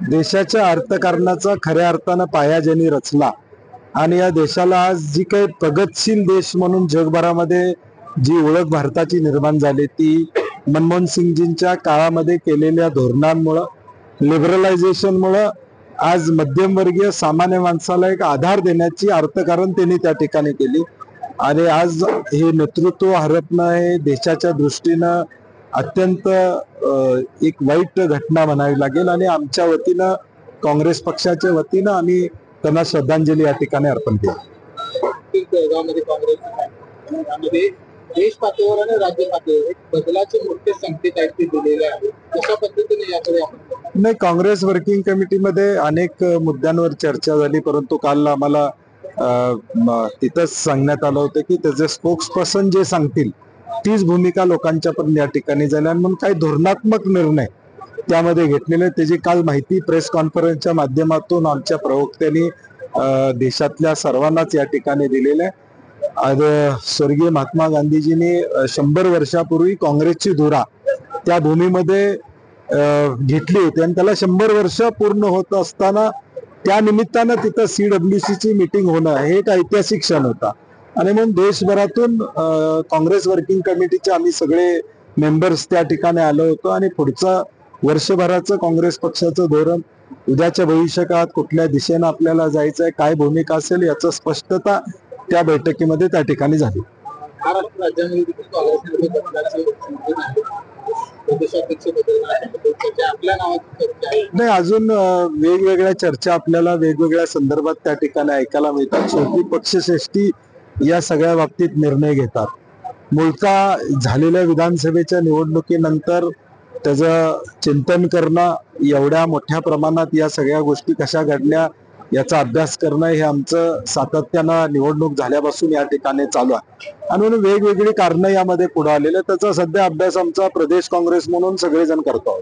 देशाच्या अर्थकारणाचा खऱ्या अर्थानं पाया ज्यांनी रचला आणि या देशाला आज जी काही प्रगतशील देश म्हणून जगभरामध्ये जी ओळख भारताची निर्माण झाली ती मनमोहन सिंगजींच्या काळामध्ये केलेल्या धोरणांमुळे, लिबरलायझेशनमुळे आज मध्यमवर्गीय सामान्य माणसाला एक आधार देण्याची अर्थकारण त्यांनी त्या ठिकाणी केली आणि आज हे नेतृत्व हरपणं हे देशाच्या दृष्टीनं अत्यंत एक वाईट घटना म्हणावी लागेल आणि आमच्या वतीनं काँग्रेस पक्षाच्या वतीनं आम्ही त्यांना श्रद्धांजली या ठिकाणी अर्पण केली। देश पातळीवर आणि राज्य पातळीवर एक बदलाचे मोठे संकेत आहेत ते दिलेले आहेत, कशा पद्धतीने याकडे नाही, काँग्रेस वर्किंग कमिटीमध्ये अनेक मुद्द्यांवर चर्चा झाली, परंतु काल आम्हाला तिथंच सांगण्यात आलं होतं की त्याचे स्पोक्सपर्सन जे सांगतील तीच भूमिका लोकांच्या पण या ठिकाणी झाली आणि म्हणून काही धोरणात्मक निर्णय त्यामध्ये घेतलेले त्याची काल माहिती प्रेस कॉन्फरन्सच्या माध्यमातून आमच्या प्रवक्त्यांनी देशातल्या सर्वांनाच या ठिकाणी दिलेलं आहे। आज स्वर्गीय महात्मा गांधीजींनी 100 वर्षापूर्वी काँग्रेसची धुरा त्या भूमीमध्ये घेतली होती आणि त्याला 100 वर्ष पूर्ण होत असताना त्या निमित्तानं तिथं CWC ची मीटिंग होणं हे एक ऐतिहासिक क्षण होता आणि म्हणून देशभरातून काँग्रेस वर्किंग कमिटीचे आम्ही सगळे मेंबर्स त्या ठिकाणी आलो होतो आणि पुढचं वर्षभराचं काँग्रेस पक्षाचं धोरण, उद्याच्या भविष्यकाळात कुठल्या दिशेनं आपल्याला जायचंय, काय भूमिका असेल याचं स्पष्टता त्या बैठकीमध्ये त्या ठिकाणी झाली। महाराष्ट्र राज्यामध्ये देखील काँग्रेसमध्ये बदलाचे संकेत आहेत, प्रदेशाध्यक्ष बदलण्याची आपल्या नावाची चर्चा आहे। नाही, अजून वेगवेगळ्या चर्चा आपल्याला वेगवेगळ्या संदर्भात त्या ठिकाणी ऐकायला मिळतात। शेवटी पक्षश्रेष्ठी या सगळ्या बाबतीत निर्णय घेतात। मूळचा झालेल्या विधानसभेच्या निवडणुकीनंतर त्याचं चिंतन करणं, एवढ्या मोठ्या प्रमाणात या सगळ्या गोष्टी कशा घडल्या याचा अभ्यास करणं हे आमचं सातत्यानं निवडणूक झाल्यापासून या ठिकाणी चालू आहे आणि म्हणून वेगवेगळी कारणं यामध्ये पुढे आलेले, त्याचा सध्या अभ्यास आमचा प्रदेश काँग्रेस म्हणून सगळेजण करतो आहोत।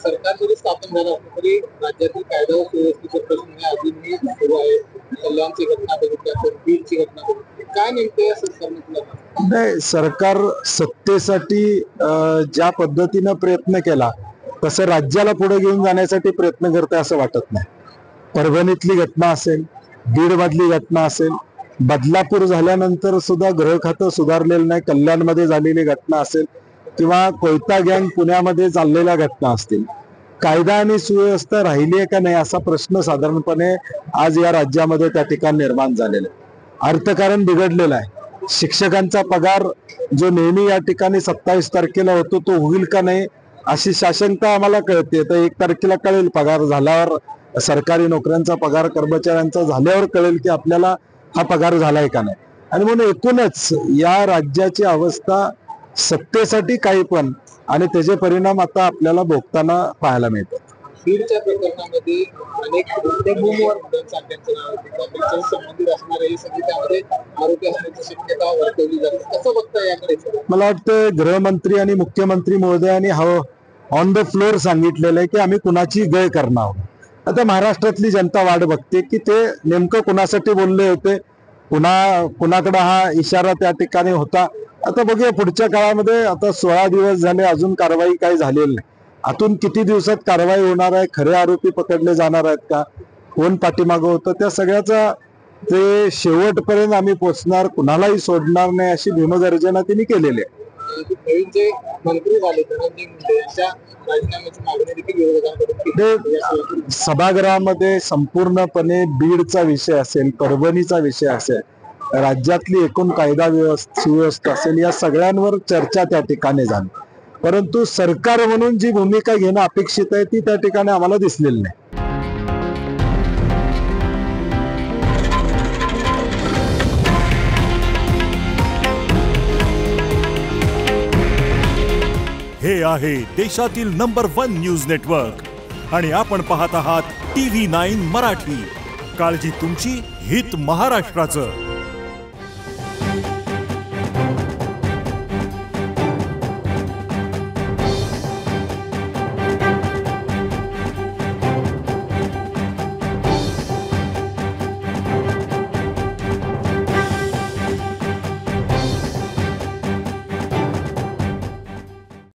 सरकार जरी स्थापन झालं असलं तरी राज्यातील कायदा व सुव्यवस्थेचे प्रश्न अजूनही सुरू आहे। कल्याणची घटना बघितली आपण, बीडची घटना बघितली, काय नेमकं या सरकारने नाही, सरकार सत्तेसाठी ज्या पद्धतीनं प्रयत्न केला तसं राज्याला पुढे घेऊन जाण्यासाठी प्रयत्न करते असं वाटत नाही। परभणीतली घटना असेल, बीड मधली घटना असेल, बदलापूर झाल्यानंतर सुद्धा गृह खातं सुधारलेलं नाही, कल्याणमध्ये झालेली घटना असेल किंवा कोयता गँग पुण्यामध्ये चाललेल्या घटना असतील, कायदा आणि सुव्यवस्था राहिली आहे का नाही असा प्रश्न साधारणपणे आज या राज्यामध्ये त्या ठिकाणी निर्माण झालेला आहे। अर्थकारण बिघडलेलं आहे। शिक्षकांचा पगार जो नेहमी या ठिकाणी 27 तारखेला होतो तो होईल का नाही अशी साशंकता आम्हाला कळते। तर 1 तारखेला कळेल, पगार झाल्यावर सरकारी नोकऱ्यांचा पगार कर्मचाऱ्यांचा झाल्यावर कळेल की आपल्याला हा पगार झालाय का नाही आणि म्हणून एकूणच या राज्याची अवस्था सत्तेसाठी काही पण आणि त्याचे परिणाम आता आपल्याला भोगताना पाहायला मिळतात। बीडच्या प्रकरणामध्ये अनेक संबंधित असणारे हे सगळे त्यामध्ये आरोपी असण्याची शक्यता वर्तवली जाते, कसं बघता याकडे? मला वाटतं गृहमंत्री आणि मुख्यमंत्री महोदयांनी ऑन द फ्लोर सांगितलेलं आहे की आम्ही कुणाची गय करणार आहोत। आता महाराष्ट्रातली जनता वाट बघते की ते नेमकं कुणासाठी बोलले होते, कुणाकडे हा इशारा त्या ठिकाणी होता। आता बघूया पुढच्या काळामध्ये, आता 16 दिवस झाले अजून कारवाई काही झालेली नाही, आतून किती दिवसात कारवाई होणार आहे, खरे आरोपी पकडले जाणार आहेत का, कोण पाठीमागं होतं, त्या सगळ्याचा ते शेवटपर्यंत आम्ही पोचणार, कुणालाही सोडणार नाही अशी भीमगर्जना त्यांनी केलेली आहे। जे मंत्री झाले सभागृहामध्ये संपूर्णपणे बीडचा विषय असेल, परभणीचा विषय असेल, राज्यातली एकूण कायदा सुव्यवस्था असेल, या सगळ्यांवर चर्चा त्या ठिकाणी झाली, परंतु सरकार म्हणून जी भूमिका घेणं अपेक्षित आहे ती त्या ठिकाणी आम्हाला दिसलेली नाही। हे आहे देशातील नंबर 1 न्यूज नेटवर्क आणि आपण पाहत आहात TV9 मराठी। काळजी तुमची, हित महाराष्ट्राचं।